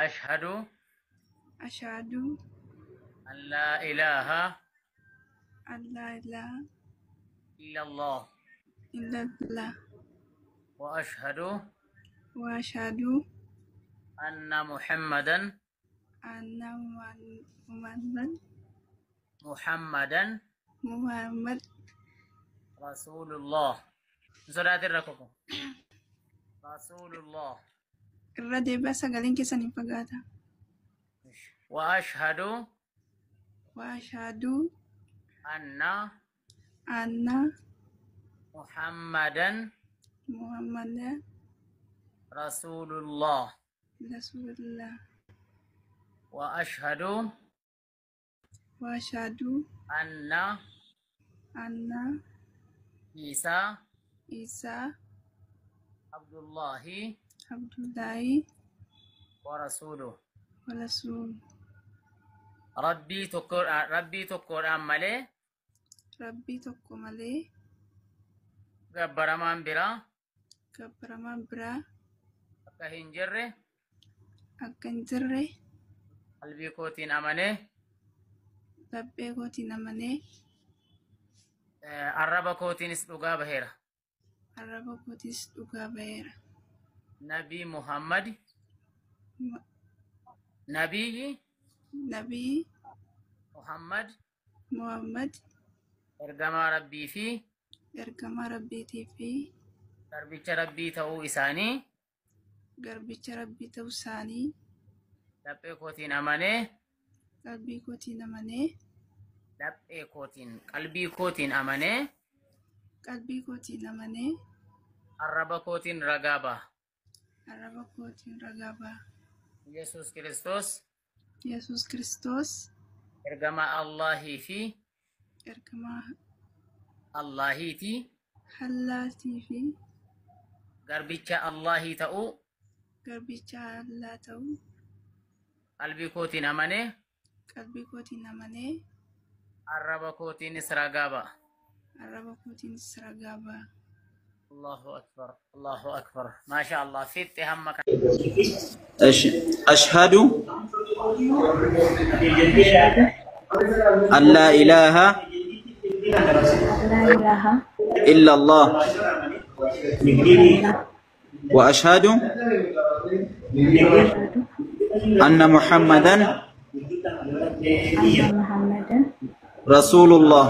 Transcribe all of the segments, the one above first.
أشهد أشهد أن لا إله أن لا إله إلا الله إلا الله وأشهد وأشهد أن محمدا أن محمد رسول الله صلاة الركوع رسول الله irra deebi'a sagaleen keessan hin fagaata. وأشهد وأشهد أن أن محمدا محمدا رسول الله رسول الله وأشهد وأشهد أن أن عيسى عيسى عبد الله عبد الله ورسوله ورسول ربي تكور أمالي ربي tokko malee gabbaramaan biraa gabbaramaan biraa akka hin jirre akka hin jirre qalbii kootiin amanee laphee kootiin amanee arraba kootiinis dhugaa baheera. arraba kootiis dhugaa baheera. نبي محمد نبي محمد إرجما ربي في ergamaa rabbiitii fi garbicha rabbii ta'uu isaanii garbicha rabbii ta'uu isaanii laphee kootiin amanee qalbii kootiin amanee laphee kootiin qalbii kootiin amanee qalbii kootiin amanee arraba kootiin ragaa ba'a. arraba kootiin ragaa ba'a. Yesus Kristos Yesus Kristos ergamaa Allahii fi ergamaa Allahiiti Allahii fi garbicha Allahii ta'uu garbicha Allah ta'uu qalbii kootiin amanee qalbii kootiin amanee arraba kootiinis ragaa ba'a. arraba kootiinis ragaa ba'a. الله أكبر الله أكبر ما شاء الله فيت همك. أشهد أن لا إله إلا الله وأشهد أن محمدا رسول الله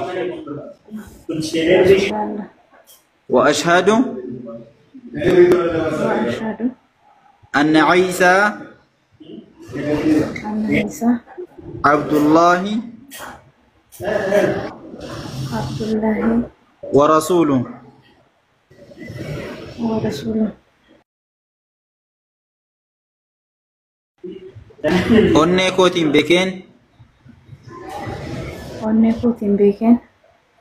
وأشهد أن عيسى عبد الله ورسوله Onnee kootiin beekeen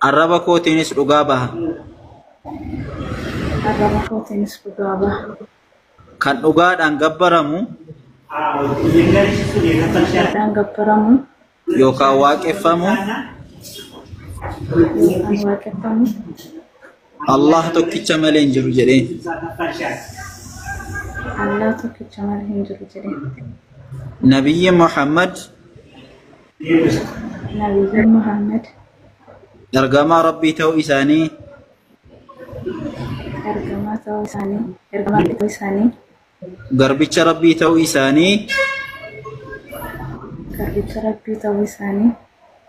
arraba kootiinis dhugaa baha. Kan dhugaadhaan gabbaramu yookaan waaqeffamu Allah tokkicha malee hin jiru jedheen. Nabiyyi Muhammad ergamaa rabbii ta'uu isaanii garbicha rabbii ta'uu isaanii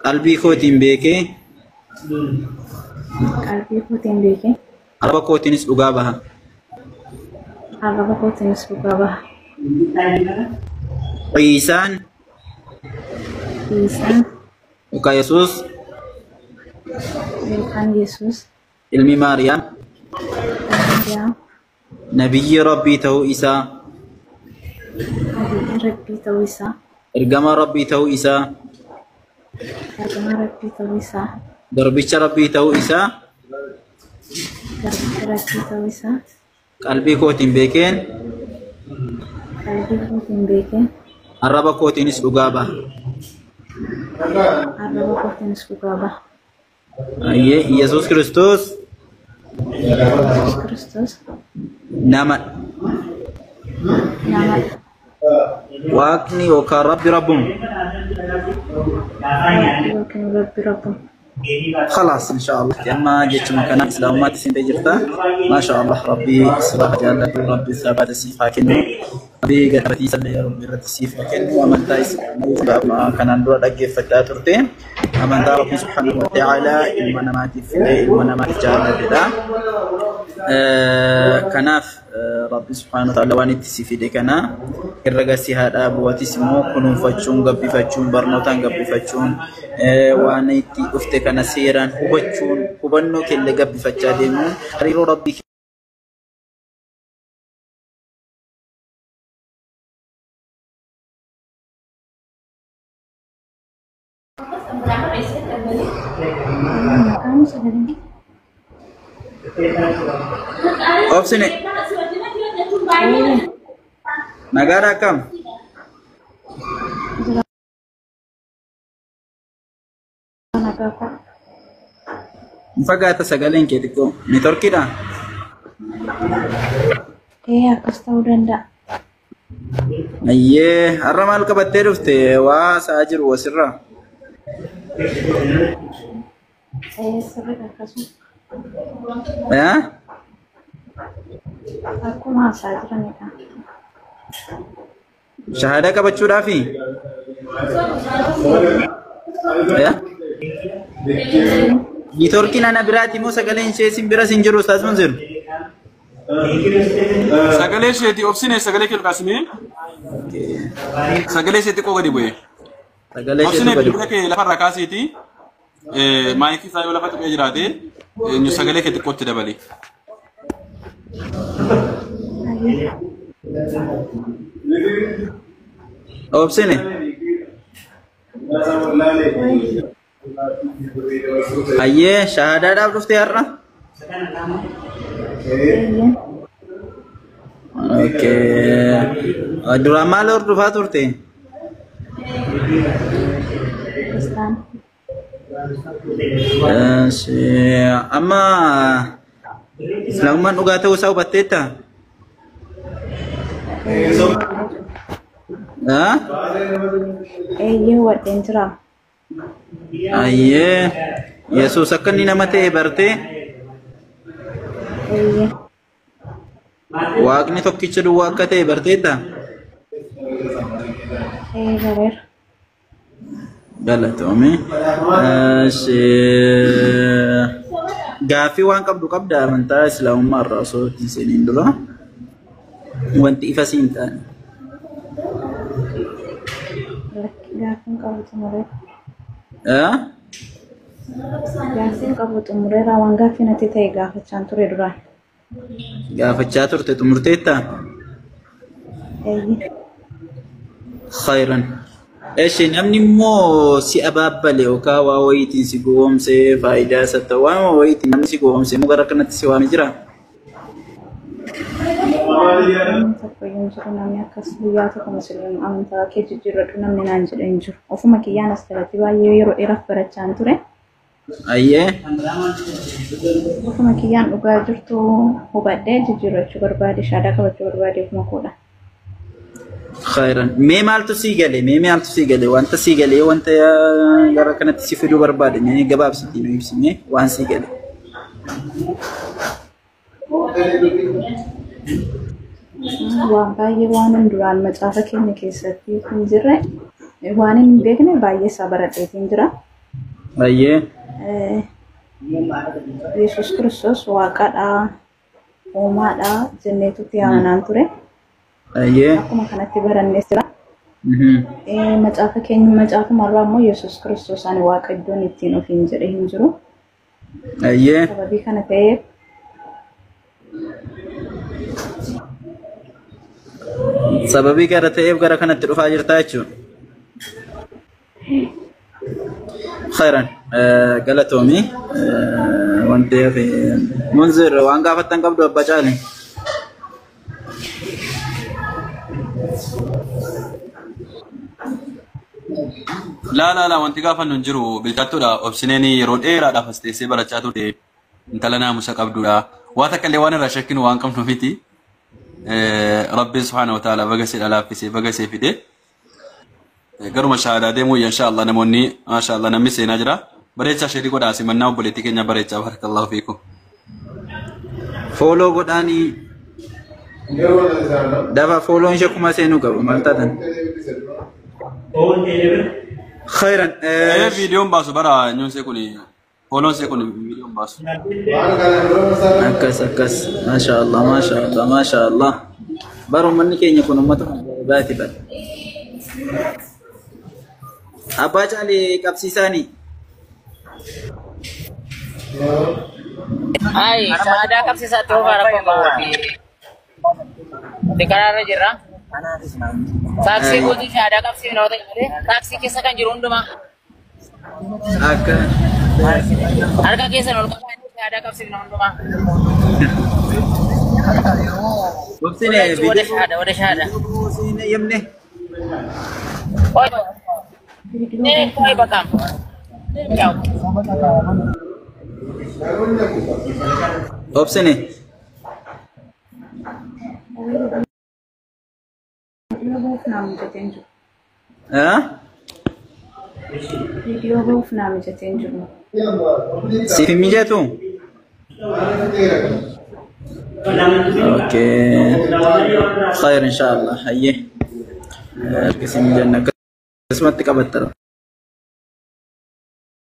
qalbii kootiin beekee arraba kootiinis dhugaa baha. Ciisaan yookaan Yesuus ilmi Maariyaam nabiyyi rabbii ta'uu isaa ergamaa rabbii ta'uu isaa garbicha rabbii ta'uu isaa qalbii kootiin beekeen arraba kootiinis dhugaa baha. Yesus Kristos nama واقني وكان ربي ربهم لكن ربي ربهم خلاص ان شاء الله اما جيت مكان اسلامات سين جرتا ما شاء الله ربي صراحه جل ربي ثبات السيفاكن ربي قدرتي سل يا ربي رت السيفاكن ومن تايس ما كان ندور دغفتا ترتين امن ربي سبحانه وتعالى المنامات في المنامات جالته كناف ربي سبحانه وتعالى واني تسيفيدي كنا الرغسي هذا ابواتي سمو كنون فچون غبي فچون برنوتان غبي فچون واني تي افته كنا سيران وبچون وبنو كل غبي فچا ديمو ريرو ربي kamu sebenarnya اوبسني نغارا كم apa فقات سغالين كيتكو نيتوركي دا aku tahu udah ndak ايه الرمال كبتر افته وساجر وسرا sering aku يا aku masa aja nih kan شهاده كبچو دافي يا نيتوركي انا براتي مو سغالين شي سمبرا سنجرو استاذ منذر Sagalee isheeti obsine sagalee kee lukaasine sagalee isheeti qoo gadi bu'e سغالين obsine شي bilbila kee lafarra kaasiiti maayikii isaa yoo lafa tuqee jiraate eenyu sagalee kee xiqqootti dabali اوبسني ايه شهاده دا دفتي يرا اوكي دراما لور دفا تورتي Islam اما سلمان ugato usau bateta ها iya buat dentra ايه يسوع سكني نمته برته iya واغني tokkicha duwwa akka ta'e barteetta garer galatoome gaaffii waan qabdu qabda amantaa islaamummaa irraa osoo ittiin seeniin dura wanti ifa siin ta'an gafin kamu tumure haa gafin kamu tumure rawan gafin ati ta'e gaafachaan ture duraan gaafachaa turte xumurteetta iya khayran eshi namni immoo si abaabbale yookaan waa wayiitiin si goomsee faayidaa isa ta'u waan wayiitiin namni si goomsee moo gara kanatti si waame jira tokkoyyuu jiru namni akkas guyyaa tokko musliim amantaa kee jijjiirradhu namni naan jedhe hin jiru ofuma kiyyaan as talatti baay'ee yeroo dheeraaf barachaan ture ayyee ofuma kiyyaan dhugaa jirtu hubadhee jijjiirrachuu barbaade shaadaa qabachuu barbaade ofuma koodha khayran mee maaltu sii gale wanta sii gale wanta gara kanatti si fiduu barbaade mee gabaabsitii nu ibsime waan sii gale waan baay'ee waan duraan macaafa keenya keessatti hin jirre waan hin beekne baay'ee isaa baradheetiin jira ayyee Yesus Kristos waaqadha uumaadha jenneetutti amanaan ture ayyee akkuma kanatti barannees jira macaafa keenya macaafa marraa immoo Yesus Kristos ani waaqa iddoon ittiin ofiin jedhe hin jiru ayyee sababii kana ta'eef sababii gara ta'eef gara kanatti dhufaa jirta jechuudha khayran galatoomi wanti hafe munzir waan gaafattan qabdu abba caali la wanti gaafannu hin jiru bilchaattuudha obsineen yeroo dheeraadhaaf as teessee barachaa turte intala naamusa qabduudha waa takka illee waan irraa shakkinu waan qabnu miti ربي سبحانه وتعالى بقسي الألافسي بقسي في ده قرم الشهادة ديمو إن شاء الله نموني ما شاء الله نمسي نجرة بريتشا شريكو داسي مناو بوليتيكينيا بريتشا بارك الله فيكم فولو قداني دابا فولو إن شاء الله سينو قبل مالتادن خيرا فيديو باسو برا نيون سيكوني فولو سيكوني فيديو باسو أكس ما شاء الله ما شاء الله ما شاء الله بارو مني كي يكون أمتهم باتي بات أبا جالي كابسيساني Ay, ada kapsi satu para pembawa di kanan jera. Taksi putih ada kapsi minat ada. Taksi kisah kan jerundu mah. Aka Harga kisah nol ada kapsi minat mah. Bukti nih video Udah syahada. sini yem nih. Oh, ini kau bakam. Kau. Opsi nih. Hah? Video boof namin sa tenjo mo. Si Mija tuh. Oke. Khair insyaallah. Hayye. Kesini jangan kesempatan kabar.